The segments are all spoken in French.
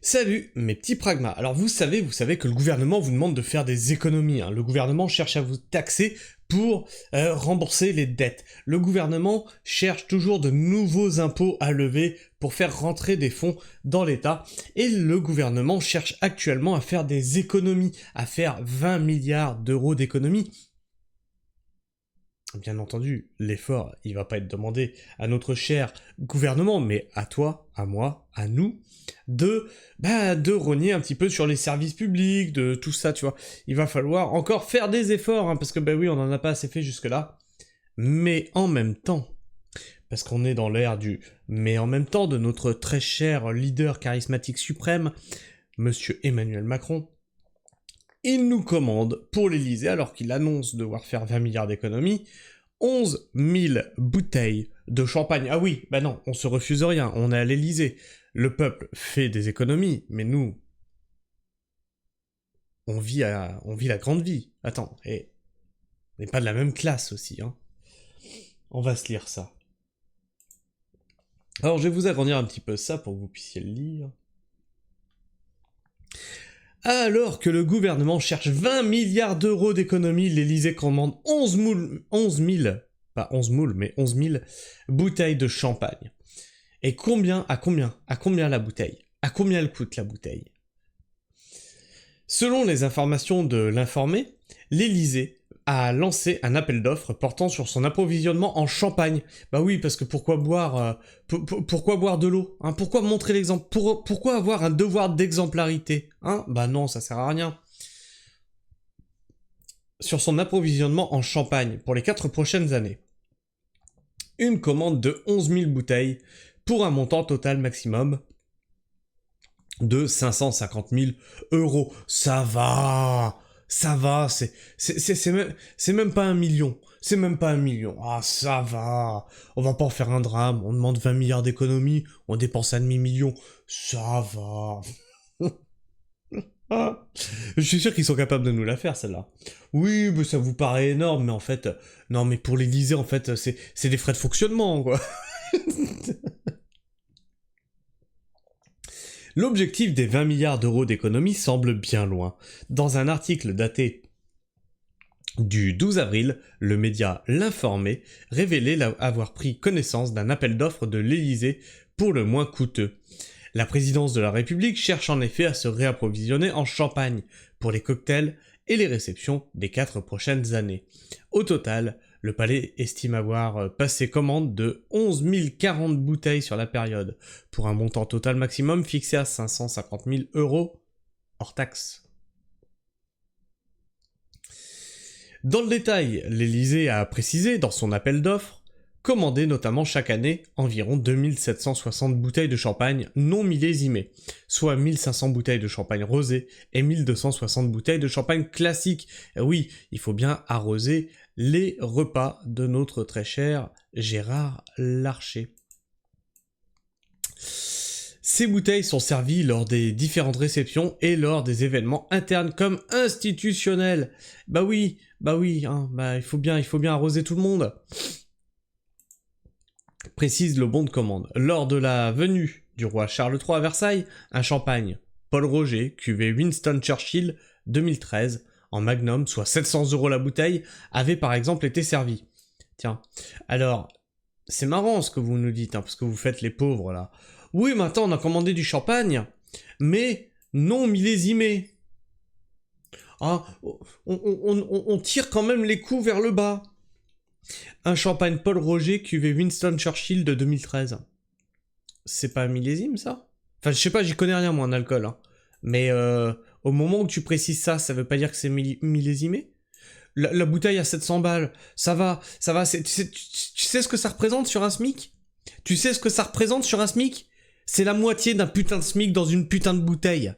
Salut mes petits pragmas. Alors vous savez que le gouvernement vous demande de faire des économies. Le gouvernement cherche à vous taxer pour rembourser les dettes. Le gouvernement cherche toujours de nouveaux impôts à lever pour faire rentrer des fonds dans l'État. Et le gouvernement cherche actuellement à faire des économies, à faire 20 milliards d'euros d'économies. Bien entendu, l'effort, il va pas être demandé à notre cher gouvernement, mais à toi, à moi, à nous, de rogner un petit peu sur les services publics, de tout ça, tu vois. Il va falloir encore faire des efforts, parce que oui, on en a pas assez fait jusque-là. Mais en même temps, parce qu'on est dans l'ère du mais en même temps de notre très cher leader charismatique suprême, Monsieur Emmanuel Macron, il nous commande pour l'Elysée, alors qu'il annonce devoir faire 20 milliards d'économies, 11 000 bouteilles de champagne. Ah oui, non, on se refuse rien, on est à l'Elysée. Le peuple fait des économies, mais nous, on vit la grande vie. Attends, on n'est pas de la même classe aussi, hein. On va se lire ça. Alors, je vais vous agrandir un petit peu ça pour que vous puissiez le lire. Alors que le gouvernement cherche 20 milliards d'euros d'économies, l'Elysée commande 11 000 bouteilles de champagne. Et à combien la bouteille? À combien elle coûte la bouteille? Selon les informations de l'Informé, l'Elysée a lancé un appel d'offres portant sur son approvisionnement en champagne. Bah oui, parce que pourquoi boire de l'eau, hein? Pourquoi montrer l'exemple? Pourquoi avoir un devoir d'exemplarité, hein? Bah non, ça sert à rien. Sur son approvisionnement en champagne pour les 4 prochaines années. Une commande de 11 000 bouteilles pour un montant total maximum de 550 000 euros. Ça va, c'est même pas 1 million. C'est même pas 1 million. Ah, ça va. On va pas en faire un drame. On demande 20 milliards d'économies. On dépense un demi-million. Ça va. Ah. Je suis sûr qu'ils sont capables de nous la faire, celle-là. Oui, mais ça vous paraît énorme, mais en fait... Non, mais pour l'Elysée, en fait, c'est des frais de fonctionnement, quoi. L'objectif des 20 milliards d'euros d'économie semble bien loin. Dans un article daté du 12 avril, le média L'Informé révélait avoir pris connaissance d'un appel d'offres de l'Elysée pour le moins coûteux. La présidence de la République cherche en effet à se réapprovisionner en champagne pour les cocktails et les réceptions des 4 prochaines années. Au total, le palais estime avoir passé commande de 11 040 bouteilles sur la période, pour un montant total maximum fixé à 550 000 euros hors taxes. Dans le détail, l'Elysée a précisé dans son appel d'offres commander notamment chaque année environ 2760 bouteilles de champagne non millésimées, soit 1500 bouteilles de champagne rosé et 1260 bouteilles de champagne classique. Et oui, il faut bien arroser les repas de notre très cher Gérard Larcher. Ces bouteilles sont servies lors des différentes réceptions et lors des événements internes comme institutionnels. Bah oui, il faut bien arroser tout le monde. Précise le bon de commande. Lors de la venue du roi Charles III à Versailles, un champagne Paul Roger, cuvée Winston Churchill 2013, en magnum, soit 700 € la bouteille, avait par exemple été servi. Tiens, alors, c'est marrant ce que vous nous dites, parce que vous faites les pauvres là. Oui, maintenant on a commandé du champagne, mais non millésimé. Ah, on tire quand même les coups vers le bas. Un champagne Paul Roger cuvée Winston Churchill de 2013. C'est pas un millésime, ça? Enfin, je sais pas, j'y connais rien, moi, en alcool. Hein. Mais au moment où tu précises ça, ça veut pas dire que c'est millésimé? La bouteille à 700 balles, ça va, tu sais ce que ça représente sur un SMIC? Tu sais ce que ça représente sur un SMIC? C'est la moitié d'un putain de SMIC dans une putain de bouteille.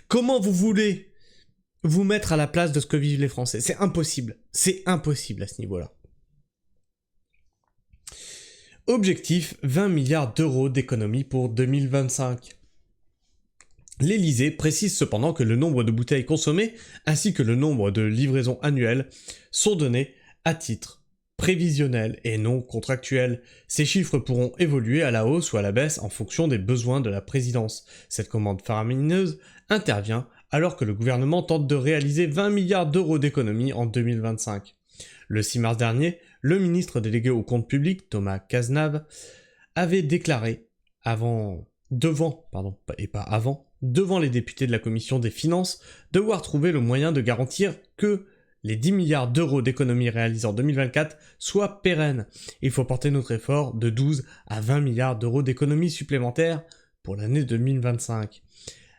Comment vous voulez vous mettre à la place de ce que vivent les Français? C'est impossible. C'est impossible à ce niveau-là. Objectif 20 milliards d'euros d'économie pour 2025. L'Elysée précise cependant que le nombre de bouteilles consommées ainsi que le nombre de livraisons annuelles sont donnés à titre prévisionnels et non contractuels. Ces chiffres pourront évoluer à la hausse ou à la baisse en fonction des besoins de la présidence. Cette commande faramineuse intervient alors que le gouvernement tente de réaliser 20 milliards d'euros d'économies en 2025. Le 6 mars dernier, le ministre délégué au compte public, Thomas Cazenave, avait déclaré devant les députés de la commission des finances, devoir trouver le moyen de garantir que les 10 milliards d'euros d'économies réalisées en 2024 soient pérennes. Il faut porter notre effort de 12 à 20 milliards d'euros d'économies supplémentaires pour l'année 2025.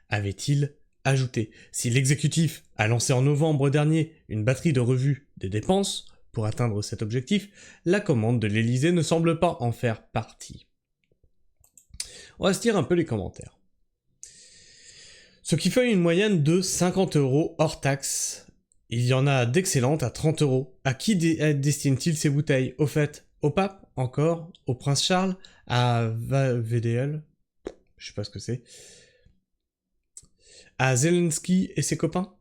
Avait-il ajouté. Si l'exécutif a lancé en novembre dernier une batterie de revues des dépenses pour atteindre cet objectif, la commande de l'Élysée ne semble pas en faire partie. On va se lire un peu les commentaires. Ce qui fait une moyenne de 50 euros hors taxe. Il y en a d'excellentes à 30 euros. À qui destinent-ils ces bouteilles? Au fait, au pape? Encore? Au prince Charles? À VDL? Je sais pas ce que c'est. À Zelensky et ses copains?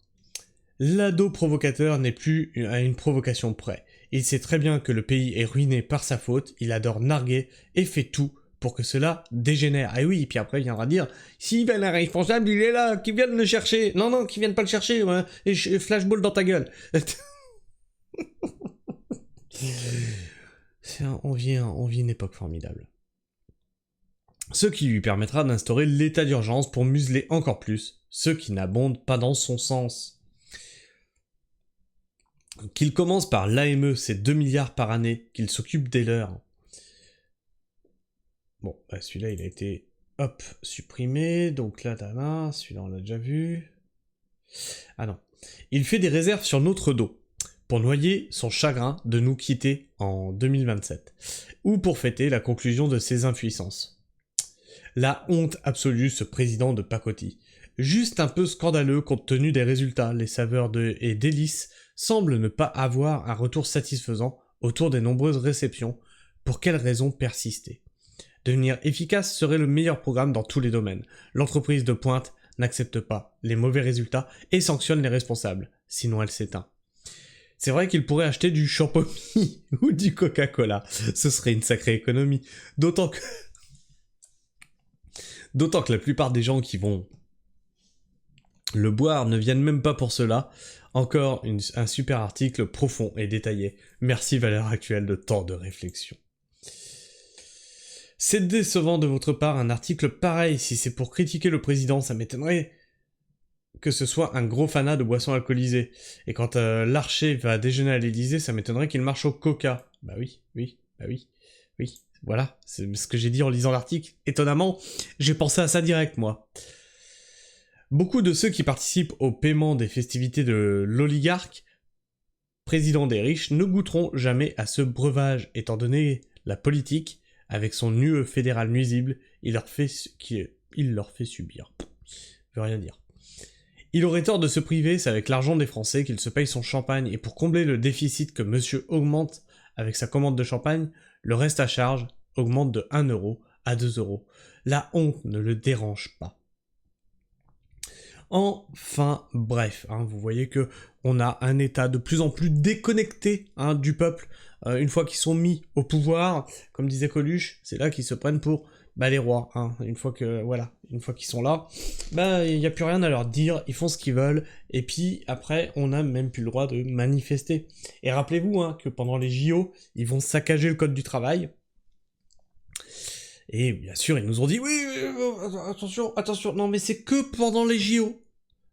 L'ado provocateur n'est plus à une provocation près. Il sait très bien que le pays est ruiné par sa faute, il adore narguer et fait tout pour que cela dégénère. Ah oui, et puis après il viendra dire, si ben un responsable il est là, qu'il vienne le chercher. Non, qu'il vienne pas le chercher, ouais, et flashball dans ta gueule. On vit une époque formidable. Ce qui lui permettra d'instaurer l'état d'urgence pour museler encore plus ceux qui n'abondent pas dans son sens. Qu'il commence par l'AME, c'est 2 milliards par année, qu'il s'occupe des leurs. Bon, bah celui-là, il a été, supprimé, donc là, celui-là, on l'a déjà vu. Ah non. Il fait des réserves sur notre dos, pour noyer son chagrin de nous quitter en 2027, ou pour fêter la conclusion de ses impuissances. La honte absolue, ce président de pacotille. Juste un peu scandaleux compte tenu des résultats, les saveurs et délices semblent ne pas avoir un retour satisfaisant autour des nombreuses réceptions. Pour quelles raisons persister? Devenir efficace serait le meilleur programme dans tous les domaines. L'entreprise de pointe n'accepte pas les mauvais résultats et sanctionne les responsables, sinon elle s'éteint. C'est vrai qu'il pourrait acheter du Champomy ou du Coca-Cola, ce serait une sacrée économie, d'autant que la plupart des gens qui vont le boire ne viennent même pas pour cela. Encore un super article profond et détaillé. Merci Valeurs Actuelles de tant de réflexion. C'est décevant de votre part un article pareil. Si c'est pour critiquer le président, ça m'étonnerait que ce soit un gros fanat de boissons alcoolisées. Et quand l'archer va déjeuner à l'Élysée, ça m'étonnerait qu'il marche au coca. Bah oui. Voilà, c'est ce que j'ai dit en lisant l'article. Étonnamment, j'ai pensé à ça direct, moi. Beaucoup de ceux qui participent au paiement des festivités de l'oligarque, président des riches, ne goûteront jamais à ce breuvage, étant donné la politique, avec son UE fédéral nuisible, il leur fait subir. Je veux rien dire. Il aurait tort de se priver, c'est avec l'argent des Français qu'il se paye son champagne, et pour combler le déficit que monsieur augmente avec sa commande de champagne, le reste à charge augmente de 1 euro à 2 euros. La honte ne le dérange pas. Enfin, bref, vous voyez que on a un état de plus en plus déconnecté du peuple. Une fois qu'ils sont mis au pouvoir, comme disait Coluche, c'est là qu'ils se prennent pour les rois. Une fois qu'ils sont là, il n'y a plus rien à leur dire, ils font ce qu'ils veulent, et puis après, on n'a même plus le droit de manifester. Et rappelez-vous que pendant les JO, ils vont saccager le code du travail. Et bien sûr, ils nous ont dit, oui, attention, non mais c'est que pendant les JO.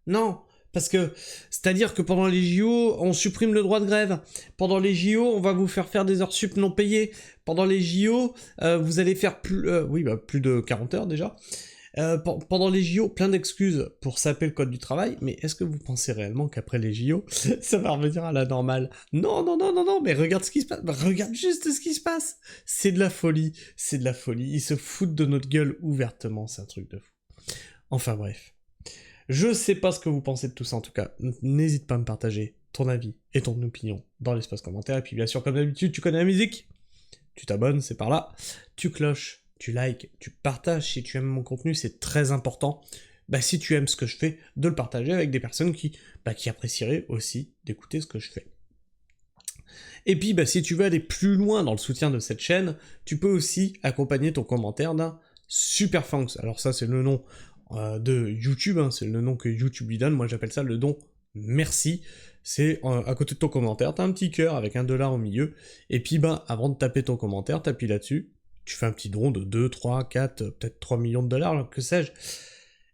Non, parce que, c'est-à-dire que pendant les JO, on supprime le droit de grève. Pendant les JO, on va vous faire des heures sup non payées. Pendant les JO, vous allez faire plus de 40 heures déjà. Pendant les JO, plein d'excuses pour saper le code du travail, mais est-ce que vous pensez réellement qu'après les JO, ça va revenir à la normale? Non, mais regarde ce qui se passe, regarde juste ce qui se passe. C'est de la folie, ils se foutent de notre gueule ouvertement, c'est un truc de fou. Enfin bref. Je sais pas ce que vous pensez de tout ça en tout cas, n'hésite pas à me partager ton avis et ton opinion dans l'espace commentaire, et puis bien sûr comme d'habitude, tu connais la musique, tu t'abonnes, c'est par là, tu cloches, tu likes, tu partages si tu aimes mon contenu, c'est très important, si tu aimes ce que je fais, de le partager avec des personnes qui apprécieraient aussi d'écouter ce que je fais. Et puis, bah, si tu veux aller plus loin dans le soutien de cette chaîne, tu peux aussi accompagner ton commentaire d'un super thanks. Alors ça, c'est le nom de YouTube, hein, c'est le nom que YouTube lui donne. Moi, j'appelle ça le don merci. C'est à côté de ton commentaire, t'as un petit cœur avec $1 au milieu. Et puis, bah, avant de taper ton commentaire, t'appuies là-dessus. Tu fais un petit don de 2, 3, 4, peut-être 3 millions de dollars, que sais-je.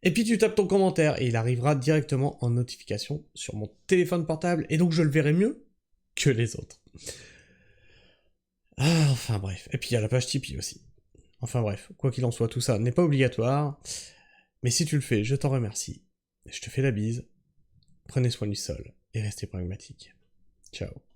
Et puis tu tapes ton commentaire et il arrivera directement en notification sur mon téléphone portable. Et donc je le verrai mieux que les autres. Ah, enfin bref. Et puis il y a la page Tipeee aussi. Enfin bref, quoi qu'il en soit, tout ça n'est pas obligatoire. Mais si tu le fais, je t'en remercie. Je te fais la bise. Prenez soin du sol et restez pragmatique. Ciao.